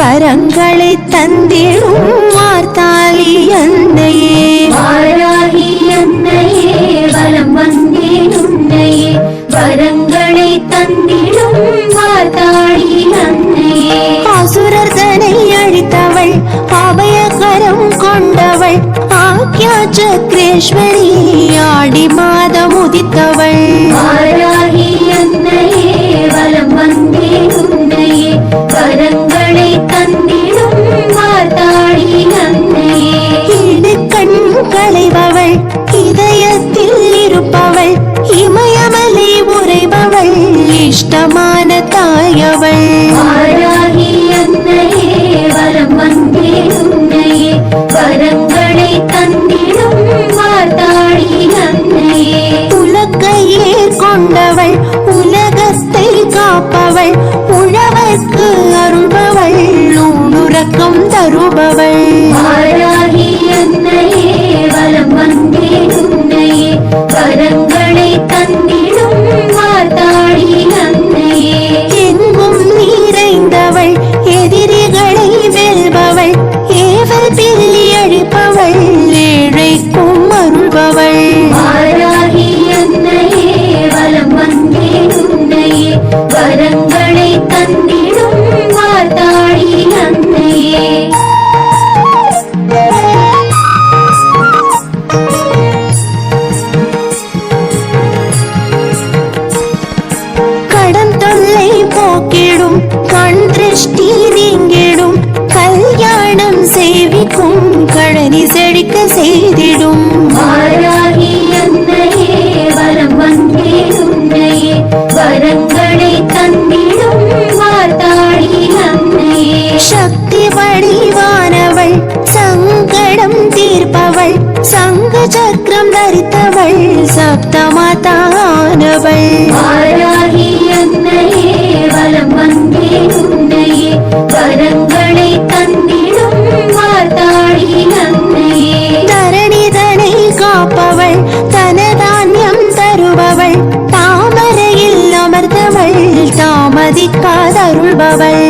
வரங்களை தந்திடும் வார்த்தாளி அன்னையே வாராகி அன்னையே வலம் வந்தேன் உன்னையே வரங்களை தந்திடும் வார்த்தாளி அன்னையே அசுரர் தனை அழித்தவள் அபயகரம் கொண்டவள் ஆக்யா சக்ரேஸ்வரி ஆடி மாதம் உதித்தவள் வாராகி அன்னையே வலம் வந்தேன் உன்னையே வரங்களை தந்திடும் வார்த்தாளி அன்னையே இடுக்கண் களைபவள் இதயத்தில் இருப்பவள் இமயமலை உறைபவள் இஷ்டமான தாயவள் வாராகி அன்னையே வலம் வந்தேன் உன்னையே வரங்களை தந்திடும் வார்த்தாளி அன்னையே உலகையே கொண்டவள் உலகத்தை காப்பவள் உழவர்க்கு அருள்பவள் ஊனுறக்கம் தருபவள் வாராகி அன்னையே வலம் வந்தேன் உன்னையே வரங்களை தந்திடும் வார்த்தாளி அன்னையே எங்கும் நிறைந்தவள் எதிரிகளை வெல்பவள் ஏவல் பில்லி அழிப்பவள் ஏழைக்கும் அருள்பவள் வாராகி அன்னையே வலம் வந்தேன் உன்னையே வரங்களை தந்திடும் வார்த்தாளி அன்னையே கடன் தொல்லை போக்கிடும் கண் திருஷ்டி நீங்கிடும் கல்யாணம் சேவிக்கும் கடனி செழிக்க செய்திடும் வாராகி அன்னையே வலம் வந்தேன் உன்னையே வரங்களை தந்திடும் வார்த்தாளி அன்னையே சக்தி வடிவானவள் சங்கடம் தீர்ப்பவள் சங்க சக்கரம் தரித்தவள் சப்தமாதானவள் வாராகி அன்னையே வலம் வந்தேன் உன்னையே வரங்களை தந்திடும் வார்த்தாளி அன்னையே தரணிதனை காப்பவள் தனதானியம் தருபவள் தாமரையில் அமர்ந்தவள் தாமதிக்காதருள்பவள்